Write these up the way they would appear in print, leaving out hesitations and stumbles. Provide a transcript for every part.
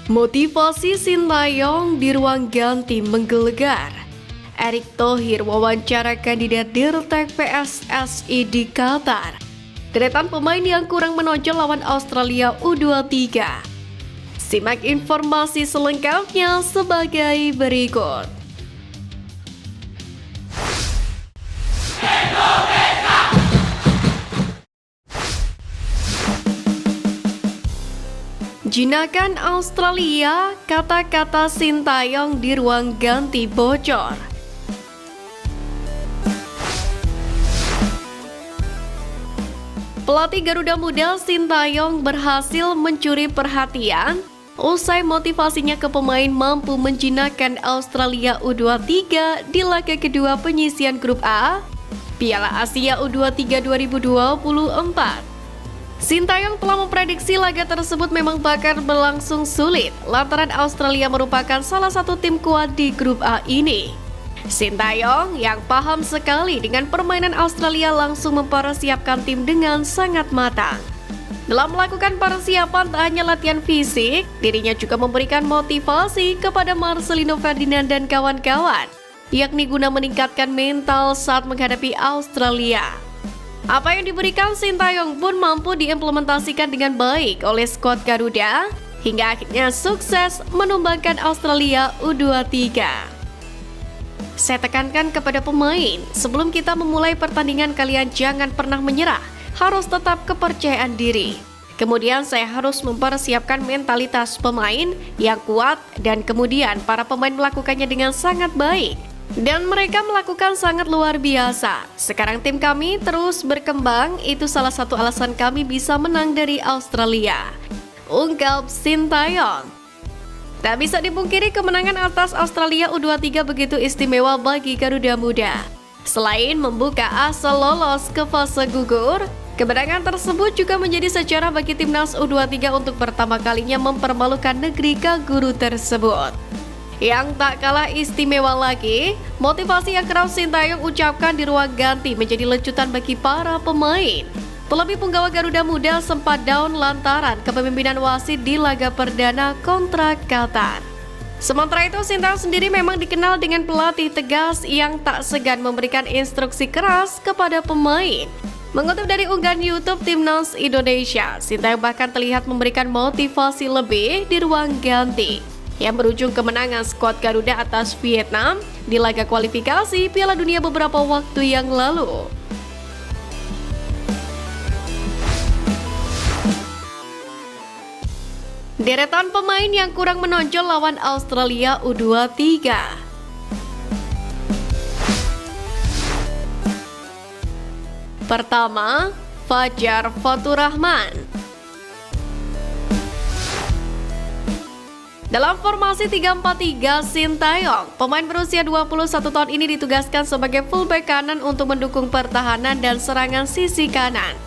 Motivasi Sintayong di ruang ganti menggelegar. Erick Thohir wawancara kandidat Dirtek PSSI di Qatar. Deretan pemain yang kurang menonjol lawan Australia U23. Simak informasi selengkapnya sebagai berikut. Jinakan Australia, kata-kata Sintayong di ruang ganti bocor. Pelatih Garuda Muda Sintayong berhasil mencuri perhatian usai motivasinya ke pemain mampu menjinakkan Australia U23 di laga kedua penyisian Grup A Piala Asia U23 2024. Sintayong telah memprediksi laga tersebut memang bakal berlangsung sulit lantaran Australia merupakan salah satu tim kuat di Grup A ini. Sintayong yang paham sekali dengan permainan Australia langsung mempersiapkan tim dengan sangat matang. Dalam melakukan persiapan tak hanya latihan fisik, dirinya juga memberikan motivasi kepada Marcelino Ferdinand dan kawan-kawan, yakni guna meningkatkan mental saat menghadapi Australia. Apa yang diberikan Sintayong pun mampu diimplementasikan dengan baik oleh skuad Garuda hingga akhirnya sukses menumbangkan Australia U23. Saya tekankan kepada pemain, sebelum kita memulai pertandingan kalian jangan pernah menyerah, harus tetap kepercayaan diri. Kemudian saya harus mempersiapkan mentalitas pemain yang kuat dan kemudian para pemain melakukannya dengan sangat baik. Dan mereka melakukan sangat luar biasa. Sekarang tim kami terus berkembang, itu salah satu alasan kami bisa menang dari Australia, ungkap Sintayong. Tak bisa dipungkiri kemenangan atas Australia U23 begitu istimewa bagi Garuda Muda. Selain membuka asa lolos ke fase gugur, kemenangan tersebut juga menjadi sejarah bagi timnas U23 untuk pertama kalinya mempermalukan negeri kaguru tersebut. Yang tak kalah istimewa lagi, motivasi yang kerap Sintayong ucapkan di ruang ganti menjadi lecutan bagi para pemain. Terlebih punggawa Garuda Muda sempat down lantaran kepemimpinan wasit di laga perdana kontra Qatar. Sementara itu, Sintayong sendiri memang dikenal dengan pelatih tegas yang tak segan memberikan instruksi keras kepada pemain. Mengutip dari unggahan YouTube Timnas Indonesia, Sintayong bahkan terlihat memberikan motivasi lebih di ruang ganti yang berujung kemenangan skuad Garuda atas Vietnam di laga kualifikasi Piala Dunia beberapa waktu yang lalu. Deretan pemain yang kurang menonjol lawan Australia U23. Pertama, Fajar Faturrahman. Dalam formasi 3-4-3 Sintayong, pemain berusia 21 tahun ini ditugaskan sebagai fullback kanan untuk mendukung pertahanan dan serangan sisi kanan.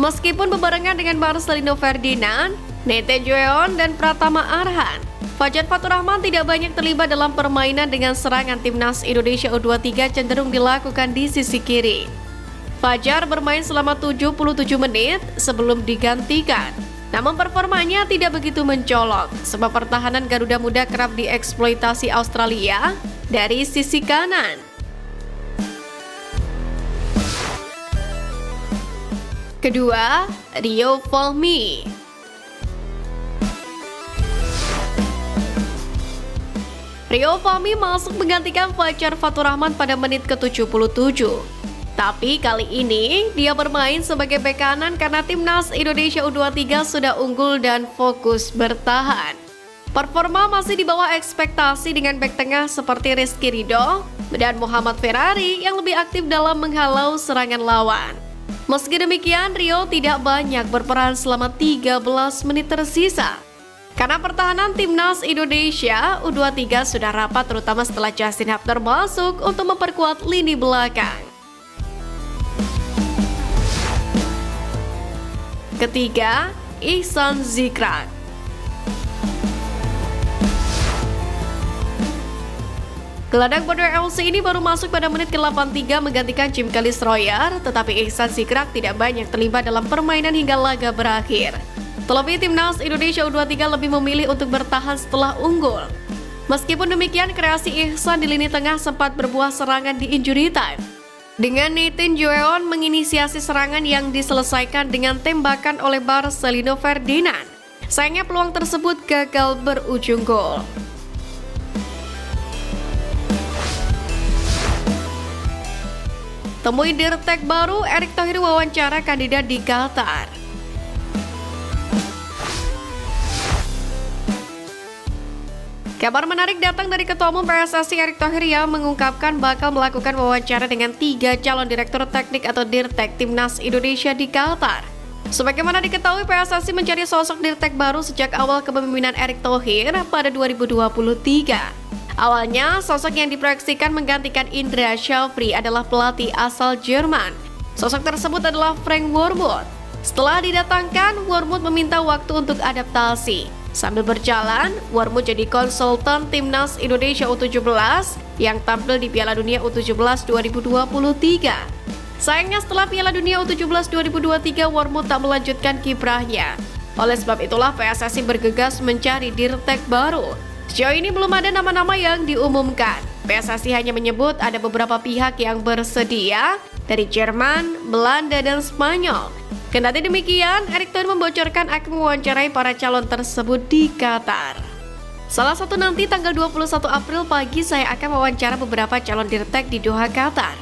Meskipun bebarengan dengan Marcelino Ferdinand, Nete Joeon, dan Pratama Arhan, Fajar Faturrahman tidak banyak terlibat dalam permainan dengan serangan timnas Indonesia U23 cenderung dilakukan di sisi kiri. Fajar bermain selama 77 menit sebelum digantikan. Namun performanya tidak begitu mencolok, sebab pertahanan Garuda Muda kerap dieksploitasi Australia dari sisi kanan. Kedua, Rio Fahmi. Rio Fahmi masuk menggantikan Fajar Faturrahman pada menit ke-77. Tapi kali ini dia bermain sebagai bek kanan karena timnas Indonesia U23 sudah unggul dan fokus bertahan. Performa masih di bawah ekspektasi dengan bek tengah seperti Rizky Ridho dan Muhammad Ferrari yang lebih aktif dalam menghalau serangan lawan. Meski demikian, Rio tidak banyak berperan selama 13 menit tersisa. Karena pertahanan timnas Indonesia U23 sudah rapat terutama setelah Justin Hubner masuk untuk memperkuat lini belakang. Ketiga, Ihsan Zikrak. Gelandang Borneo FC ini baru masuk pada menit ke-83 menggantikan Jim Kalisroyer, tetapi Ihsan Zikrak tidak banyak terlibat dalam permainan hingga laga berakhir. Terlebih timnas Indonesia U23 lebih memilih untuk bertahan setelah unggul. Meskipun demikian, kreasi Ihsan di lini tengah sempat berbuah serangan di injury time, dengan Nathan Joeon menginisiasi serangan yang diselesaikan dengan tembakan oleh Marcelino Ferdinand. Sayangnya peluang tersebut gagal berujung gol. Temui Dirtek baru, Erick Thohir wawancara kandidat di Qatar. Kabar menarik datang dari Ketua Umum PSSI Erick Thohir yang mengungkapkan bakal melakukan wawancara dengan 3 calon direktur teknik atau Dirtek Timnas Indonesia di Qatar. Sebagaimana diketahui, PSSI mencari sosok Dirtek baru sejak awal kepemimpinan Erick Thohir pada 2023. Awalnya, sosok yang diproyeksikan menggantikan Indra Syafri adalah pelatih asal Jerman. Sosok tersebut adalah Frank Wormoed. Setelah didatangkan, Wormoed meminta waktu untuk adaptasi. Sambil berjalan, Wormoed jadi konsultan Timnas Indonesia U17 yang tampil di Piala Dunia U17 2023. Sayangnya setelah Piala Dunia U17 2023, Wormoed tak melanjutkan kiprahnya. Oleh sebab itulah PSSI bergegas mencari Dirtek baru. Sejauh ini belum ada nama-nama yang diumumkan. PSSI hanya menyebut ada beberapa pihak yang bersedia dari Jerman, Belanda, dan Spanyol. Kendati demikian, Erick Thohir membocorkan akan mewawancarai para calon tersebut di Qatar. Salah satu nanti tanggal 21 April pagi saya akan mewawancara beberapa calon dirtek di Doha, Qatar.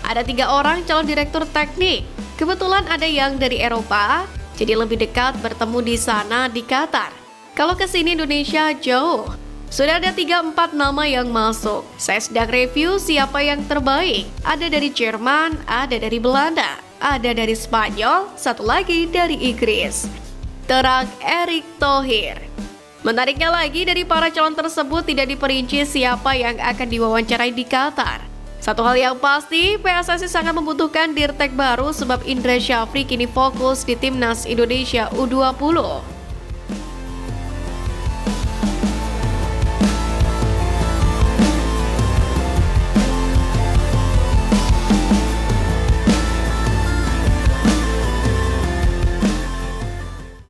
Ada 3 orang calon direktur teknik. Kebetulan ada yang dari Eropa, jadi lebih dekat bertemu di sana di Qatar. Kalau ke sini Indonesia jauh. Sudah ada 3-4 nama yang masuk. Saya sedang review siapa yang terbaik. Ada dari Jerman, ada dari Belanda, ada dari Spanyol, satu lagi dari Inggris. Terang Erick Thohir. Menariknya lagi, dari para calon tersebut tidak diperinci siapa yang akan diwawancarai di Qatar. Satu hal yang pasti, PSSI sangat membutuhkan Dirtek baru sebab Indra Syafri kini fokus di Timnas Indonesia U20.